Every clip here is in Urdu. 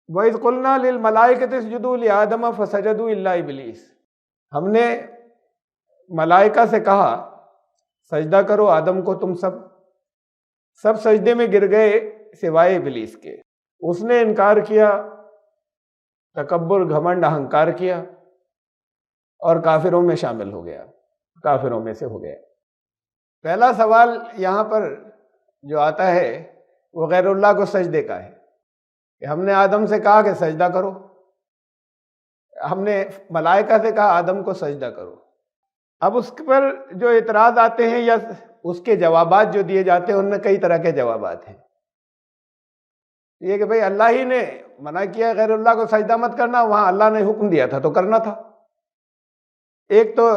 وَإِذْ قُلْنَا لِلْمَلَائِكَةِ اسْجُدُوا لِآدَمَ فَسَجَدُوا إِلَّا إِبْلِيسَ، ہم نے ملائکہ سے کہا سجدہ کرو آدم کو، تم سب سجدے میں گر گئے سوائے ابلیس کے، اس نے انکار کیا، تکبر، گھمنڈ، اہنکار کیا اور کافروں میں شامل ہو گیا، کافروں میں سے ہو گیا۔ پہلا سوال یہاں پر جو آتا ہے وہ غیر اللہ کو سجدے کا ہے کہ ہم نے آدم سے کہا کہ سجدہ کرو، ہم نے ملائکہ سے کہا آدم کو سجدہ کرو۔ اب اس پر جو اعتراض آتے ہیں یا اس کے جوابات جو دیے جاتے ہیں ان میں کئی طرح کے جوابات ہیں۔ یہ کہ بھئی اللہ ہی نے منع کیا غیر اللہ کو سجدہ مت کرنا، وہاں اللہ نے حکم دیا تھا تو کرنا تھا۔ ایک تو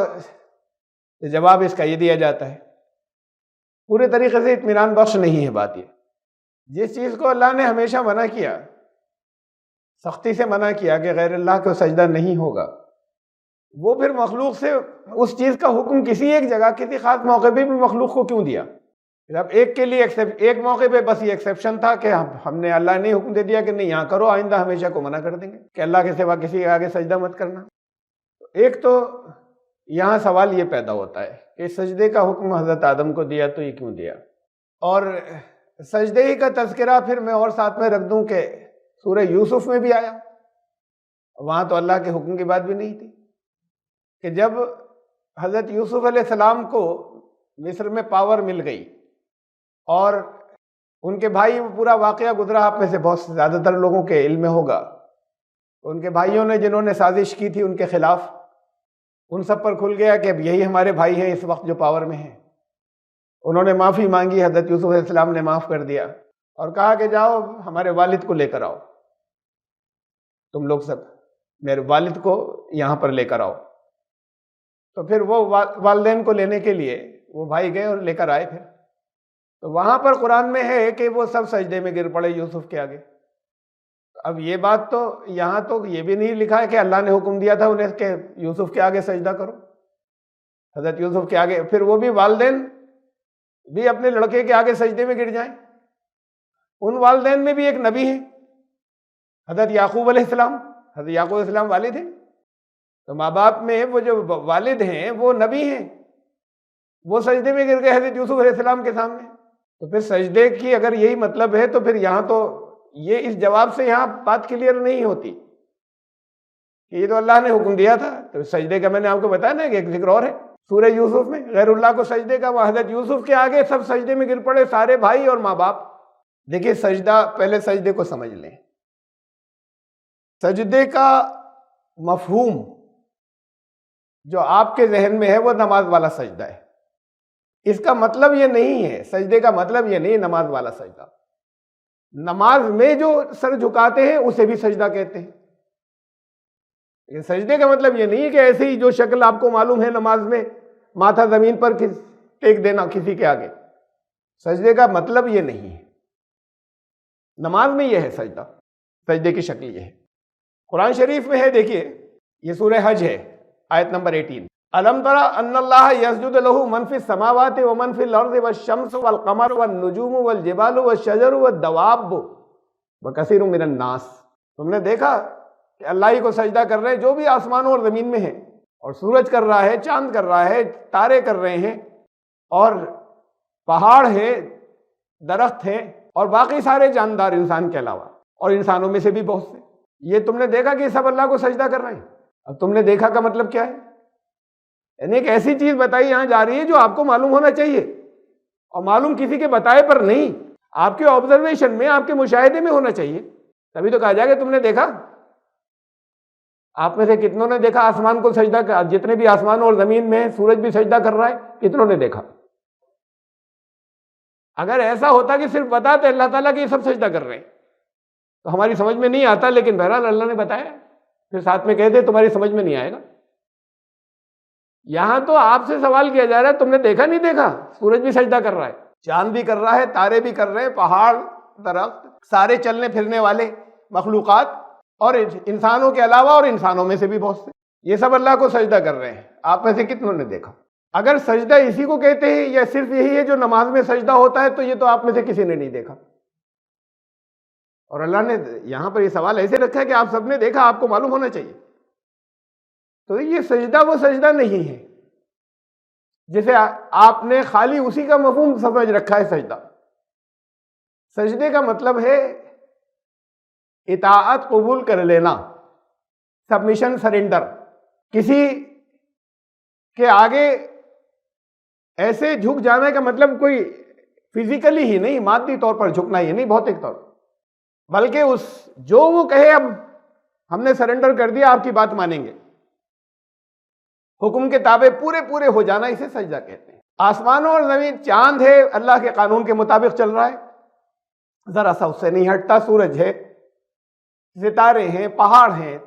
جواب اس کا یہ دیا جاتا ہے، پورے طریقے سے اطمینان بخش نہیں ہے بات۔ یہ جس چیز کو اللہ نے ہمیشہ منع کیا، سختی سے منع کیا کہ غیر اللہ کو سجدہ نہیں ہوگا، وہ پھر مخلوق سے اس چیز کا حکم کسی ایک جگہ کسی خاص موقع پہ بھی مخلوق کو کیوں دیا؟ اب ایک کے لیے ایک موقع پہ بس یہ ایکسیپشن تھا کہ ہم نے اللہ نے حکم دے دیا کہ نہیں یہاں کرو، آئندہ ہمیشہ کو منع کر دیں گے کہ اللہ کے سوا کسی کے آگے سجدہ مت کرنا۔ ایک تو یہاں سوال یہ پیدا ہوتا ہے کہ سجدے کا حکم حضرت آدم کو دیا تو یہ کیوں دیا؟ اور سجدے ہی کا تذکرہ پھر میں اور ساتھ میں رکھ دوں کہ سورہ یوسف میں بھی آیا، وہاں تو اللہ کے حکم کی بات بھی نہیں تھی کہ جب حضرت یوسف علیہ السلام کو مصر میں پاور مل گئی اور ان کے بھائی، وہ پورا واقعہ گزرا، آپ میں سے بہت زیادہ تر لوگوں کے علم میں ہوگا، ان کے بھائیوں نے جنہوں نے سازش کی تھی ان کے خلاف، ان سب پر کھل گیا کہ اب یہی ہمارے بھائی ہیں اس وقت جو پاور میں ہیں۔ انہوں نے معافی مانگی، حضرت یوسف علیہ السلام نے معاف کر دیا اور کہا کہ جاؤ ہمارے والد کو لے کر آؤ، تم لوگ سب میرے والد کو یہاں پر لے کر آؤ۔ تو پھر وہ والدین کو لینے کے لیے وہ بھائی گئے اور لے کر آئے۔ پھر تو وہاں پر قرآن میں ہے کہ وہ سب سجدے میں گر پڑے یوسف کے آگے۔ اب یہ بات تو یہاں تو یہ بھی نہیں لکھا ہے کہ اللہ نے حکم دیا تھا انہیں کہ یوسف کے آگے سجدہ کرو، حضرت یوسف کے آگے، پھر وہ بھی والدین بھی اپنے لڑکے کے آگے سجدے میں گر جائیں۔ ان والدین میں بھی ایک نبی ہیں، حضرت یعقوب علیہ السلام۔ حضرت یعقوب علیہ السلام والد ہیں، تو ماں باپ میں وہ جو والد ہیں وہ نبی ہیں، وہ سجدے میں گر گئے حضرت یوسف علیہ السلام کے سامنے۔ تو پھر سجدے کی اگر یہی مطلب ہے تو پھر یہاں تو یہ اس جواب سے یہاں بات کلیئر نہیں ہوتی کہ یہ تو اللہ نے حکم دیا تھا۔ تو سجدے کا میں نے آپ کو بتایا نا کہ ایک ذکر اور ہے سورہ یوسف میں غیر اللہ کو سجدے کا، وہ حضرت یوسف کے آگے سب سجدے میں گر پڑے، سارے بھائی اور ماں باپ۔ دیکھیے سجدہ، پہلے سجدے کو سمجھ لیں۔ سجدے کا مفہوم جو آپ کے ذہن میں ہے وہ نماز والا سجدہ ہے۔ اس کا مطلب یہ نہیں ہے، سجدے کا مطلب یہ نہیں ہے نماز والا سجدہ۔ نماز میں جو سر جھکاتے ہیں اسے بھی سجدہ کہتے ہیں، لیکن سجدے کا مطلب یہ نہیں ہے کہ ایسے ہی جو شکل آپ کو معلوم ہے نماز میں، ماتھا زمین پر ٹیک دینا کسی کے آگے، سجدے کا مطلب یہ نہیں ہے۔ نماز میں یہ ہے سجدہ، سجدے کی شکل یہ ہے۔ قرآن شریف میں ہے، دیکھیے یہ سورہ حج ہے، آیت نمبر 18، الم تر ان اللہ یسجد لہ من فی السماوات ومن فی الارض والشمس والقمر والنجوم والجبال والشجر والدواب وکثیر من الناس۔ تم نے دیکھا کہ اللہ ہی کو سجدہ کر رہے ہیں جو بھی آسمانوں اور زمین میں ہیں، اور سورج کر رہا ہے، چاند کر رہا ہے، تارے کر رہے ہیں، اور پہاڑ ہیں، درخت ہیں، اور باقی سارے جاندار انسان کے علاوہ، اور انسانوں میں سے بھی بہت سے۔ یہ تم نے دیکھا کہ سب اللہ کو سجدہ کر رہے ہیں۔ اب تم نے دیکھا کا مطلب کیا ہے؟ یعنی ایک ایسی چیز بتائی یہاں جا رہی ہے جو آپ کو معلوم ہونا چاہیے، اور معلوم کسی کے بتائے پر نہیں، آپ کے آبزرویشن میں، آپ کے مشاہدے میں ہونا چاہیے، تبھی تو کہا جائے کہ تم نے دیکھا۔ آپ میں سے کتنوں نے دیکھا آسمان کو سجدہ کر؟ جتنے بھی آسمان اور زمین میں ہیں، سورج بھی سجدہ کر رہا ہے، کتنوں نے دیکھا؟ اگر ایسا ہوتا کہ صرف بتاتے اللہ تعالیٰ کہ یہ سب سجدہ کر رہے ہیں تو ہماری سمجھ میں نہیں آتا، لیکن بہرحال اللہ نے بتایا، پھر ساتھ میں کہتے تمہاری سمجھ میں نہیں آئے گا۔ یہاں تو آپ سے سوال کیا جا رہا ہے، تم نے دیکھا نہیں دیکھا؟ سورج بھی سجدہ کر رہا ہے، چاند بھی کر رہا ہے، تارے بھی کر رہے ہیں، پہاڑ، درخت، سارے چلنے پھرنے والے مخلوقات، اور انسانوں کے علاوہ اور انسانوں میں سے بھی بہت سے، یہ سب اللہ کو سجدہ کر رہے ہیں۔ آپ میں سے کتنوں نے دیکھا؟ اگر سجدہ اسی کو کہتے ہیں یا صرف یہی ہے جو نماز میں سجدہ ہوتا ہے تو یہ تو آپ میں سے کسی نے نہیں دیکھا۔ اور اللہ نے یہاں پر یہ سوال ایسے رکھا ہے کہ آپ سب نے دیکھا، آپ کو معلوم ہونا چاہیے. تو یہ سجدہ وہ سجدہ نہیں ہے جسے آپ نے خالی اسی کا مفہوم سمجھ رکھا ہے. سجدہ، سجدے کا مطلب ہے اطاعت قبول کر لینا، سبمیشن، سرنڈر. کسی کے آگے ایسے جھک جانے کا مطلب کوئی فزیکلی ہی نہیں، مادی طور پر جھکنا ہی نہیں، بھوتک طور پر، بلکہ جو وہ کہے اب ہم نے سرنڈر کر دیا، آپ کی بات مانیں گے، حکم کے تابع پورے ہو جانا، اسے سجدہ کہتے ہیں. آسمانوں اور زمین، چاند ہے اللہ کے قانون کے مطابق چل رہا ہے، ذرا سا اس سے نہیں ہٹتا. سورج ہے، ستارے ہیں، پہاڑ ہیں،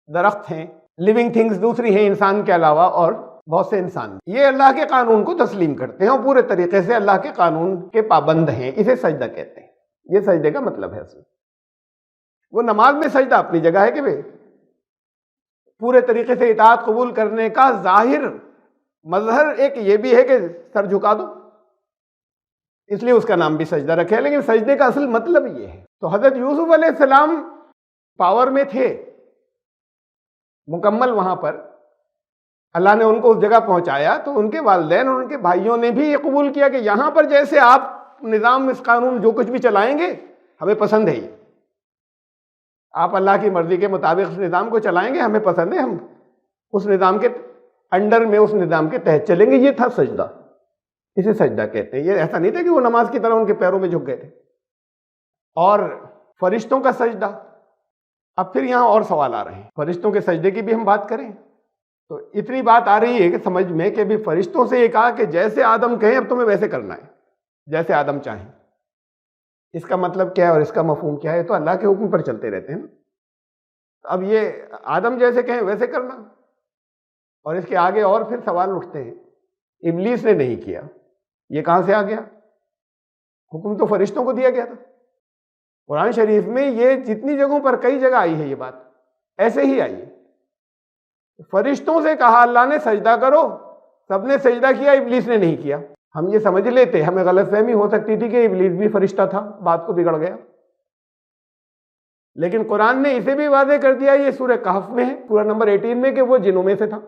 درخت ہیں، لیونگ تھنگز دوسری ہیں انسان کے علاوہ، اور بہت سے انسان یہ اللہ کے قانون کو تسلیم کرتے ہیں اور پورے طریقے سے اللہ کے قانون کے پابند ہیں. اسے سجدہ کہتے ہیں. یہ سجدے کا مطلب ہے. وہ نماز میں سجدہ اپنی جگہ ہے کہ بھئی پورے طریقے سے اطاعت قبول کرنے کا ظاہر مظہر ایک یہ بھی ہے کہ سر جھکا دو، اس لیے اس کا نام بھی سجدہ رکھے. لیکن سجدے کا اصل مطلب یہ ہے. تو حضرت یوسف علیہ السلام پاور میں تھے مکمل، وہاں پر اللہ نے ان کو اس جگہ پہنچایا، تو ان کے والدین اور ان کے بھائیوں نے بھی یہ قبول کیا کہ یہاں پر جیسے آپ نظام، اس قانون جو کچھ بھی چلائیں گے ہمیں پسند ہے، آپ اللہ کی مرضی کے مطابق اس نظام کو چلائیں گے، ہمیں پسند ہے، ہم اس نظام کے انڈر میں، اس نظام کے تحت چلیں گے. یہ تھا سجدہ، اسے سجدہ کہتے ہیں. یہ ایسا نہیں تھا کہ وہ نماز کی طرح ان کے پیروں میں جھک گئے تھے. اور فرشتوں کا سجدہ، اب پھر یہاں اور سوال آ رہے ہیں. فرشتوں کے سجدے کی بھی ہم بات کریں تو اتنی بات آ رہی ہے کہ سمجھ میں کہ بھی فرشتوں سے یہ کہا کہ جیسے آدم کہیں اب تمہیں ویسے کرنا ہے، جیسے آدم چاہیں. اس کا مطلب کیا ہے اور اس کا مفہوم کیا ہے؟ تو اللہ کے حکم پر چلتے رہتے ہیں. اب یہ آدم جیسے کہیں ویسے کرنا، اور اس کے آگے اور پھر سوال اٹھتے ہیں. ابلیس نے نہیں کیا، یہ کہاں سے آ گیا؟ حکم تو فرشتوں کو دیا گیا تھا. قرآن شریف میں یہ جتنی جگہوں پر کئی جگہ آئی ہے یہ بات ایسے ہی آئی ہے. فرشتوں سے کہا اللہ نے سجدہ کرو، سب نے سجدہ کیا، ابلیس نے نہیں کیا. ہم یہ سمجھ لیتے، ہمیں غلط فہمی ہو سکتی تھی کہ ابلیس بھی فرشتہ تھا، بات کو بگڑ گیا. لیکن قرآن نے اسے بھی واضح کر دیا، یہ سورہ کہف میں ہے، سورہ نمبر 18 میں، کہ وہ جنوں میں سے تھا.